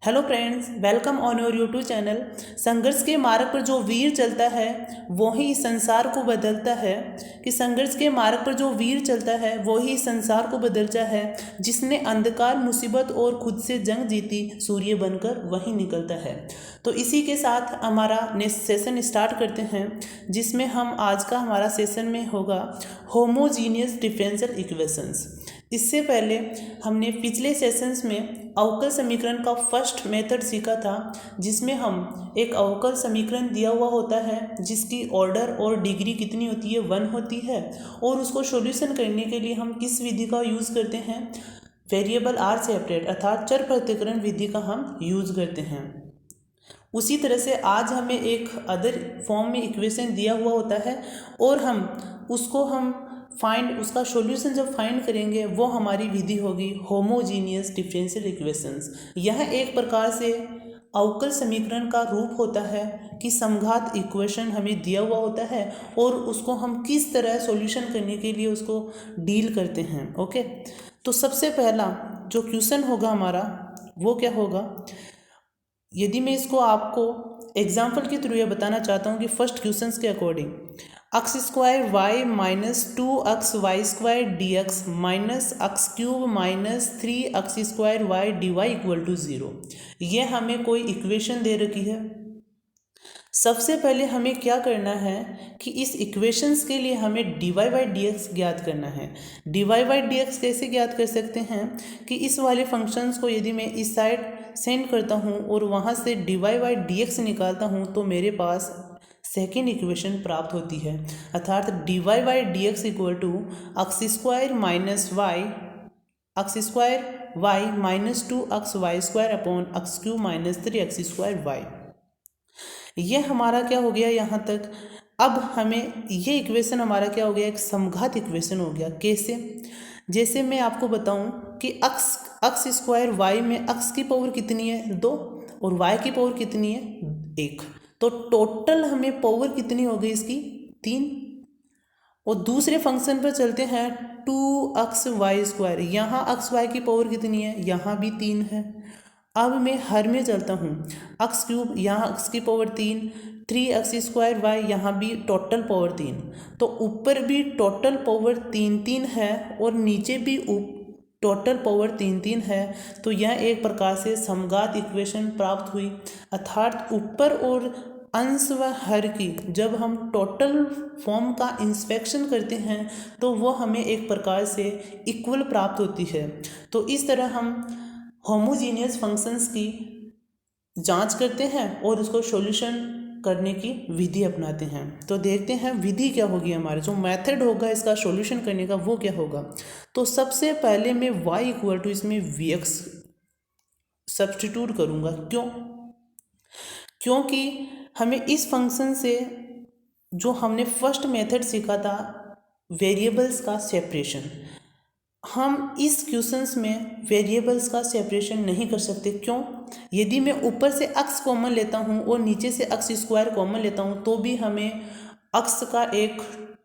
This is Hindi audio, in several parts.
Hello friends, welcome on your YouTube channel. संघर्ष के मार्ग पर जो वीर चलता है वो ही संसार को बदलता है। कि संघर्ष के मार्ग पर जो वीर चलता है वो ही संसार को बदलता है। जिसने अंधकार, मुसीबत और खुद से जंग जीती, सूर्य बनकर वही निकलता है। तो इसी के साथ हमारा नेक्स्ट सेशन स्टार्ट करते हैं, जिसमें हम आज का हमारा सेशन में होगा होमोजीनियस डिफरेंशियल इक्वेशंस। इससे पहले हमने पिछले सेशंस में अवकल समीकरण का फर्स्ट मेथड सीखा था, जिसमें हम एक अवकल समीकरण दिया हुआ होता है जिसकी ऑर्डर और डिग्री कितनी होती है, 1 होती है, और उसको सॉल्यूशन करने के लिए हम किस विधि का यूज़ करते हैं, वेरिएबल आर सेपरेट अर्थात चर पृथक्करण विधि का हम यूज़ करते हैं। उसी तरह से आज हमें एक अदर फॉर्म में इक्वेशन दिया हुआ होता है और हम उसका सॉल्यूशन जब फाइंड करेंगे वो हमारी विधि होगी होमोजीनियस डिफरेंशियल इक्वेशंस। यह एक प्रकार से अवकल समीकरण का रूप होता है कि समघात इक्वेशन हमें दिया हुआ होता है और उसको हम किस तरह सॉल्यूशन करने के लिए उसको डील करते हैं। ओके, तो सबसे पहला जो क्वेश्चन होगा हमारा वो क्या होगा, यदि मैं इसको आपको एग्जाम्पल के थ्रू ये बताना चाहता हूँ कि फर्स्ट क्वेश्चंस के according x square y minus 2x y square d x minus x cube minus 3x square y d y equal to 0, ये हमें कोई इक्वेशन दे रखी है। सबसे पहले हमें क्या करना है कि इस इक्वेशंस के लिए हमें d y by d x ज्ञात करना है। D y by d x कैसे ज्ञात कर सकते हैं कि इस वाले फंक्शंस को यदि मैं इस साइड सेंड करता हूँ और वहाँ से d y by d x निकालता हूँ तो मेरे पास सेकेंड इक्वेशन प्राप्त होती है, अर्थात d y by d x equal to x square minus y x square y minus 2x y square upon x cube minus 3x square y. ये हमारा क्या हो गया यहाँ तक। अब हमें ये इक्वेशन हमारा क्या हो गया, एक समघात इक्वेशन हो गया। कैसे, जैसे मैं आपको बताऊं कि एक्स स्क्वायर वाई में एक्स की पावर कितनी है 2 और वाई की पावर कितनी है 1, तो टोटल हमें पावर कितनी हो गई इसकी 3। और दूसरे फंक्शन पर चलते हैं 2x वाई स्क्वायर, यहाँ एक्स वाई की पावर कितनी है, यहाँ भी 3 है। अब मैं हर में चलता हूँ, एक्स क्यूब यहाँ एक्स की पावर 3, 3x स्क्वायर वाई यहाँ भी टोटल पावर 3, तो ऊपर भी टोटल पावर 3 है और नीचे भी टोटल पावर 3 है। तो यह एक प्रकार से समघात इक्वेशन प्राप्त हुई, अर्थात ऊपर और अंश व हर की जब हम टोटल फॉर्म का इंस्पेक्शन करते हैं तो वो हमें एक प्रकार से इक्वल प्राप्त होती है। तो इस तरह हम होमोजीनियस फंक्शंस की जांच करते हैं और उसको सॉल्यूशन करने की विधि अपनाते हैं। तो देखते हैं विधि क्या होगी, हमारे जो मेथड होगा इसका सॉल्यूशन करने का वो क्या होगा। तो सबसे पहले मैं y इक्वल टू इसमें vx सब्स्टिट्यूट करूँगा। क्योंकि हमें इस फंक्शन से जो हमने फर्स्ट मेथड सीखा था वेरिएबल्स का सेपरेशन, हम इस क्वेश्चंस में वेरिएबल्स का सेपरेशन नहीं कर सकते। क्यों, यदि मैं ऊपर से x कॉमन लेता हूँ और नीचे से x स्क्वायर कॉमन लेता हूँ तो भी हमें x का एक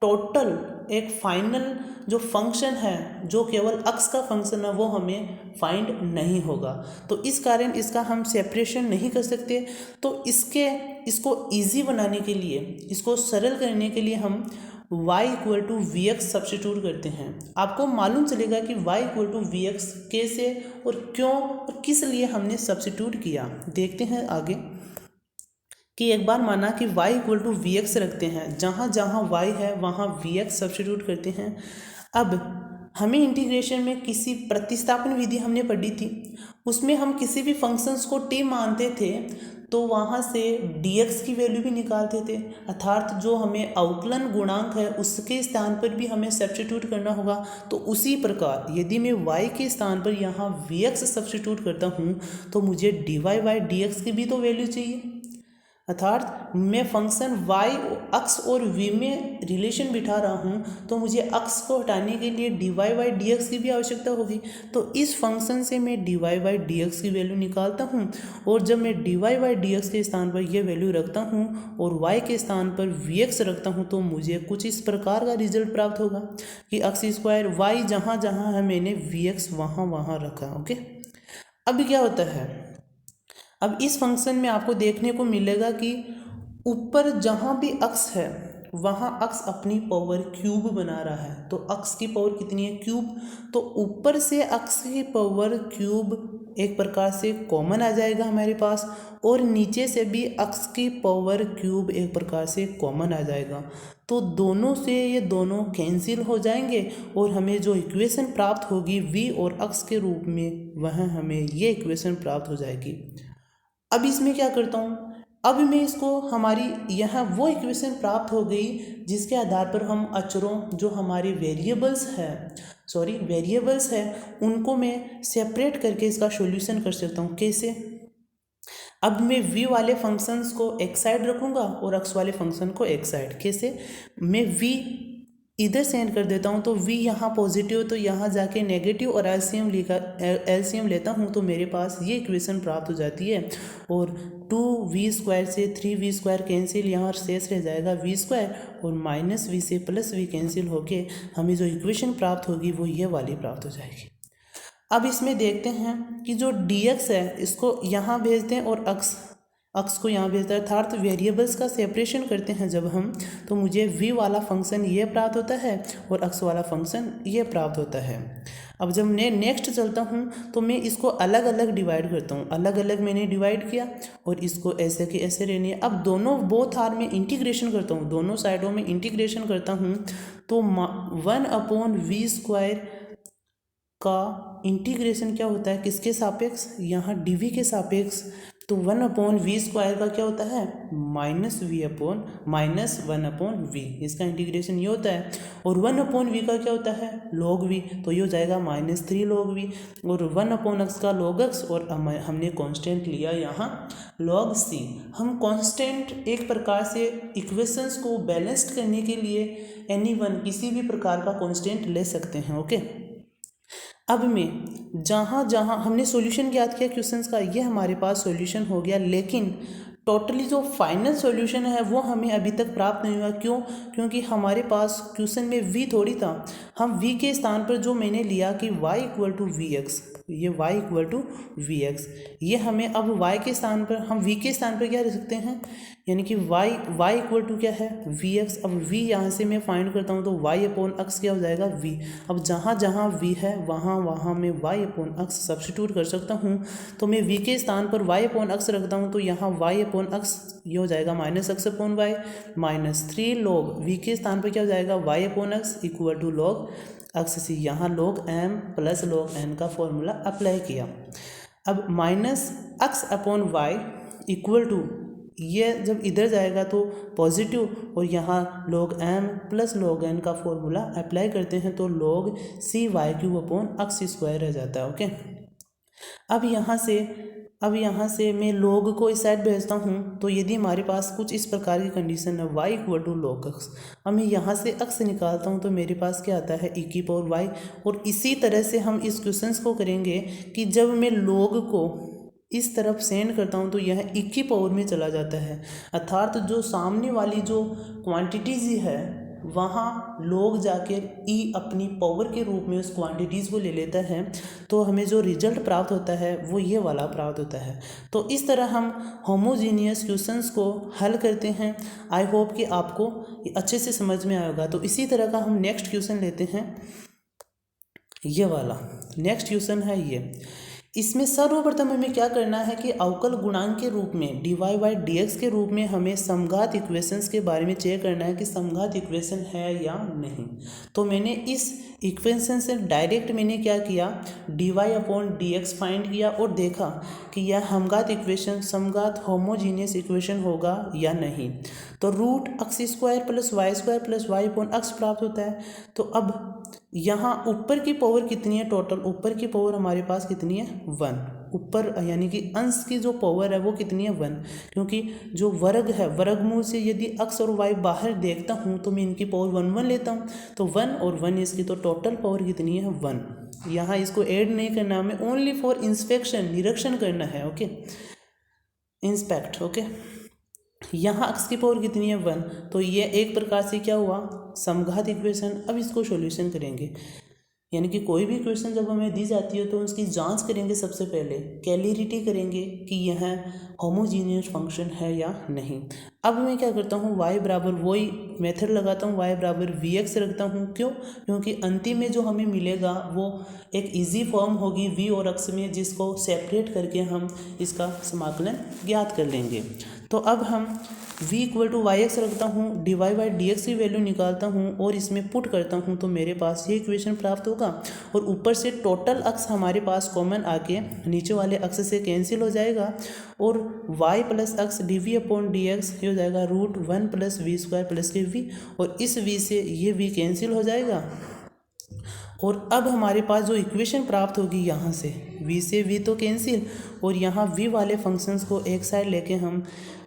टोटल एक फाइनल जो फंक्शन है जो केवल x का फंक्शन है वो हमें फाइंड नहीं होगा। तो इस कारण इसका हम सेपरेशन नहीं कर सकते। तो इसको ईजी बनाने के लिए, इसको सरल करने के लिए हम y equal to v x substitute करते हैं। आपको मालूम चलेगा कि y equal to v x कैसे और क्यों और किस लिए हमने सब्स्टिट्यूट किया। देखते हैं आगे कि एक बार माना कि y equal to v x रखते हैं, जहाँ जहाँ y है वहाँ वी एक्स सब्स्टिट्यूट करते हैं। अब हमें इंटीग्रेशन में किसी प्रतिस्थापन विधि हमने पढ़ी थी, उसमें हम किसी भी फंक्शंस को t मानते थे तो वहाँ से dx की वैल्यू भी निकालते थे, अर्थात जो हमें अवकलन गुणांक है उसके स्थान पर भी हमें सब्स्टिट्यूट करना होगा। तो उसी प्रकार यदि मैं y के स्थान पर यहाँ vx सब्स्टिट्यूट करता हूँ तो मुझे dy बाई dx की भी तो वैल्यू चाहिए, अर्थात मैं फंक्शन y x और v में रिलेशन बिठा रहा हूँ तो मुझे x को हटाने के लिए dy बाई dx की भी आवश्यकता होगी। तो इस फंक्शन से मैं dy बाई dx की वैल्यू निकालता हूँ और जब मैं dy बाई dx के स्थान पर यह वैल्यू रखता हूँ और y के स्थान पर vx रखता हूँ तो मुझे कुछ इस प्रकार का रिजल्ट प्राप्त होगा कि एक्स स्क्वायर y जहाँ जहाँ है मैंने vx वहाँ वहाँ रखा। ओके, अब क्या होता है, अब इस फंक्शन में आपको देखने को मिलेगा कि ऊपर जहाँ भी अक्स है वहाँ अक्स अपनी पावर क्यूब बना रहा है। तो अक्स की पावर कितनी है? क्यूब। तो ऊपर से अक्स की पावर क्यूब एक प्रकार से कॉमन आ जाएगा हमारे पास, और नीचे से भी अक्स की पावर क्यूब एक प्रकार से कॉमन आ जाएगा। तो दोनों से ये दोनों कैंसिल हो जाएंगे और हमें जो इक्वेशन प्राप्त होगी v और अक्स के रूप में, वह हमें ये इक्वेशन प्राप्त हो जाएगी। अब इसमें क्या करता हूँ, अब मैं इसको हमारी यहाँ वो इक्वेशन प्राप्त हो गई जिसके आधार पर हम अचरों जो हमारे वेरिएबल्स है उनको मैं सेपरेट करके इसका सॉल्यूशन कर सकता हूँ। कैसे? अब मैं v वाले फंक्शंस को एक साइड रखूँगा और x वाले फंक्शन को एक साइड। कैसे? मैं v इधर सेंड कर देता हूँ तो v यहाँ पॉजिटिव तो यहाँ जाके नेगेटिव, और एलसीएम लेता हूँ तो मेरे पास ये इक्वेशन प्राप्त हो जाती है। और 2v² से 3v² कैंसिल, यहाँ शेष रह जाएगा v², और -v से +v कैंसिल होके हमें जो इक्वेशन प्राप्त होगी वो ये वाली प्राप्त हो जाएगी। अब इसमें देखते हैं कि जो dx है इसको यहाँ भेजते हैं और अक्स को यहाँ भेजता है, अर्थात वेरिएबल्स का सेपरेशन करते हैं जब हम, तो मुझे v वाला फंक्शन ये प्राप्त होता है और अक्स वाला फंक्शन ये प्राप्त होता है। अब जब मैं नेक्स्ट चलता हूँ तो मैं इसको अलग अलग डिवाइड करता हूँ। अलग अलग मैंने डिवाइड किया और इसको ऐसे के ऐसे रहनी है। अब दोनों बोथ आर में इंटीग्रेशन करता हूँ, दोनों साइडों में इंटीग्रेशन करता हूँ तो 1/v² का इंटीग्रेशन क्या होता है, किसके सापेक्ष? यहाँ dv के सापेक्ष। तो 1/v² का क्या होता है? -1/v, इसका इंटीग्रेशन ये होता है। और 1/v का क्या होता है? log v, तो ये हो जाएगा -3 log v। और 1/x का log x, और हमने कांस्टेंट लिया यहाँ log c। हम कांस्टेंट एक प्रकार से इक्वेशंस को बैलेंस्ड करने के लिए एनी किसी भी प्रकार का कांस्टेंट ले सकते हैं। ओके, अब में जहाँ जहाँ हमने सॉल्यूशन ज्ञात किया क्वेश्चंस का, ये हमारे पास सॉल्यूशन हो गया, लेकिन टोटली जो फाइनल सॉल्यूशन है वो हमें अभी तक प्राप्त नहीं हुआ। क्यों? क्योंकि हमारे पास क्वेश्चन में v थोड़ी था। हम v के स्थान पर जो मैंने लिया कि y = vx, ये y = vx, ये हमें अब y के स्थान पर, हम v के स्थान पर क्या रख सकते हैं, यानी कि y = क्या है? vx। अब v यहाँ से मैं फाइंड करता हूँ तो y/x क्या हो जाएगा? v। अब जहाँ जहाँ v है वहाँ वहाँ मैं y/x सब्स्टिट्यूट कर सकता हूँ। तो मैं v के स्थान पर y/x रखता हूँ तो यहाँ y/x ये हो जाएगा -x/y, -3 log v के स्थान पर क्या हो जाएगा? y/x = log x। यहाँ log m + log n का फॉर्मूला अप्लाई किया। अब -x/y = ये जब इधर जाएगा तो पॉजिटिव, और यहाँ log m + log n का फॉर्मूला अप्लाई करते हैं तो log c/x² रह जाता है। ओके, अब यहाँ से मैं log को इस साइड भेजता हूँ तो यदि हमारे पास कुछ इस प्रकार की कंडीशन है y = log x, अब मैं यहाँ से x निकालता हूँ तो मेरे पास क्या आता है? e⁻y। और इसी तरह से हम इस क्वेश्चंस को करेंगे कि जब मैं log को इस तरफ सेंड करता हूँ तो यह e⁻ में चला जाता है, अर्थात जो सामने वाली जो क्वांटिटीज़ है वहाँ लोग जाकर e अपनी पावर के रूप में उस क्वांटिटीज़ को ले लेता है, तो हमें जो रिजल्ट प्राप्त होता है वो ये वाला प्राप्त होता है। तो इस तरह हम होमोजीनियस क्वेश्चंस को हल करते हैं। आई होप कि आपको ये अच्छे से समझ में आएगा। तो इसी तरह का हम नेक्स्ट क्वेश्चन लेते हैं, ये वाला नेक्स्ट क्वेश्चन है ये। इसमें सर्वप्रथम हमें क्या करना है कि अवकल गुणांक के रूप में dy/dx के रूप में हमें समघात इक्वेशंस के बारे में चेक करना है कि समघात इक्वेशन है या नहीं। तो मैंने इस इक्वेशन से डायरेक्ट मैंने क्या किया, dy/dx फाइंड किया और देखा कि यह समघात इक्वेशन समघात होमोजीनियस इक्वेशन होगा या नहीं। तो √x² + y² + y/x प्राप्त होता है। तो अब यहाँ ऊपर की पावर कितनी है? टोटल ऊपर की पावर हमारे पास कितनी है? 1। ऊपर यानी कि अंश की जो पावर है वो कितनी है? 1। क्योंकि जो वर्ग है, वर्गमूल से यदि x और y बाहर देखता हूँ तो मैं इनकी पावर 1 लेता हूँ, तो 1 और 1 इसकी, तो टोटल पावर कितनी है? 1। यहाँ इसको ऐड नहीं करना, हमें ओनली फॉर इंस्पेक्शन, निरीक्षण करना है। Okay, inspect. ओके, यहाँ x की पावर कितनी है? 1। तो ये एक प्रकार से क्या हुआ? समघात इक्वेशन। अब इसको सॉल्यूशन करेंगे। यानी कि कोई भी क्वेश्चन जब हमें दी जाती है तो उसकी जांच करेंगे, सबसे पहले क्लैरिटी करेंगे कि यह होमोजीनियस फंक्शन है या नहीं। अब मैं क्या करता हूँ, y बराबर वही मेथड लगाता हूँ, y बराबर vx रखता हूँ। क्यों? क्योंकि अंतिम में जो हमें मिलेगा वो एक इजी फॉर्म होगी v और x में, जिसको सेपरेट करके हम इसका समाकलन ज्ञात कर लेंगे। तो अब हम v equal to y x रखता हूँ, dy बाई डी एक्स की वैल्यू निकालता हूँ और इसमें पुट करता हूँ, तो मेरे पास ये इक्वेशन प्राप्त होगा। और ऊपर से टोटल अक्स हमारे पास कॉमन आके नीचे वाले अक्स से कैंसिल हो जाएगा, और y plus x d v upon d x ये हो जाएगा √1 प्लस वी स्क्वायर प्लस के v, और इस v से ये v कैंसिल हो जाएगा। और अब हमारे पास जो इक्वेशन प्राप्त होगी यहाँ से v से v तो कैंसिल, और यहाँ v वाले फंक्शंस को एक साइड लेके हम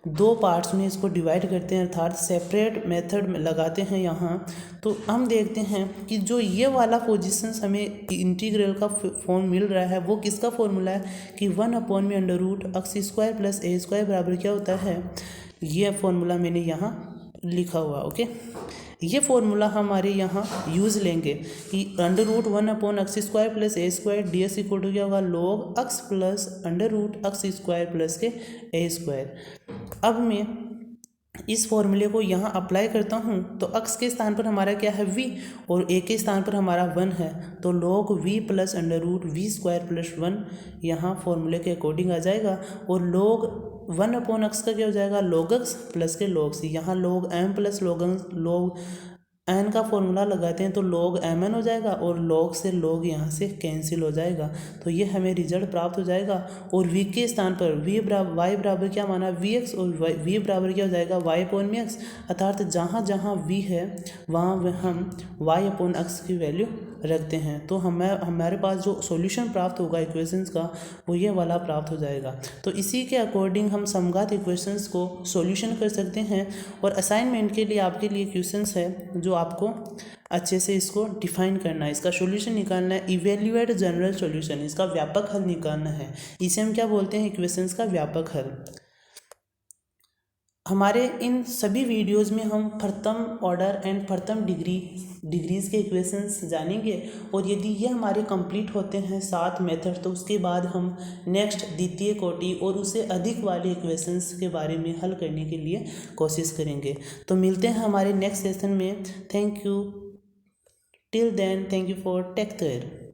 दो पार्ट्स में इसको डिवाइड करते हैं, अर्थात सेपरेट मेथड में लगाते हैं यहाँ। तो हम देखते हैं कि जो ये वाला पोजीशंस हमें इंटीग्रल का फॉर्म मिल रहा है वो किसका फॉर्मूला है कि 1/√x² प्लस a² बराबर क्या होता है, ये फॉर्मूला मैंने यहाँ लिखा हुआ। ओके, ये फॉर्मूला हमारे यहाँ यूज़ लेंगे कि √1/x² plus a² ds equal to क्या होगा, log x plus √x² plus के a²। अब मैं इस फॉर्मूले को यहाँ अप्लाई करता हूँ, तो x के स्थान पर हमारा क्या है v, और a के स्थान पर हमारा 1 है, तो log v plus √v² plus 1 यहाँ फॉर्मूले के अकॉर्डिंग आ जाएगा। और log 1/x का क्या हो जाएगा, log x प्लस के log c, यहाँ log m plus log n का फॉर्मूला लगाते हैं तो log mn हो जाएगा, और log से log यहाँ से कैंसिल हो जाएगा, तो ये हमें रिजल्ट प्राप्त हो जाएगा। और v के स्थान पर y बराबर क्या माना, vx, और v बराबर क्या हो जाएगा, y अपॉन में x, अर्थात जहाँ जहाँ v है वहाँ हम y अपॉन x की वैल्यू रखते हैं, तो हमारे पास जो सॉल्यूशन प्राप्त होगा इक्वेशंस का वो ये वाला प्राप्त हो जाएगा। तो इसी के अकॉर्डिंग हम समघात इक्वेशंस को सॉल्यूशन कर सकते हैं। और असाइनमेंट के लिए आपके लिए क्वेश्चंस है जो आपको अच्छे से इसको डिफाइन करना है, इसका सॉल्यूशन निकालना है, इवेल्युएट जनरल सॉल्यूशन, इसका व्यापक हल निकालना है। इसे हम क्या बोलते हैं, इक्वेशंस का व्यापक हल। हमारे इन सभी वीडियोस में हम प्रथम ऑर्डर एंड प्रथम डिग्रीज के इक्वेशंस जानेंगे, और यदि ये हमारे कंप्लीट होते हैं 7 मेथड, तो उसके बाद हम नेक्स्ट द्वितीय कोटि और उससे अधिक वाले इक्वेशंस के बारे में हल करने के लिए कोशिश करेंगे। तो मिलते हैं हमारे नेक्स्ट सेशन में। Thank you, till then, thank you for take care.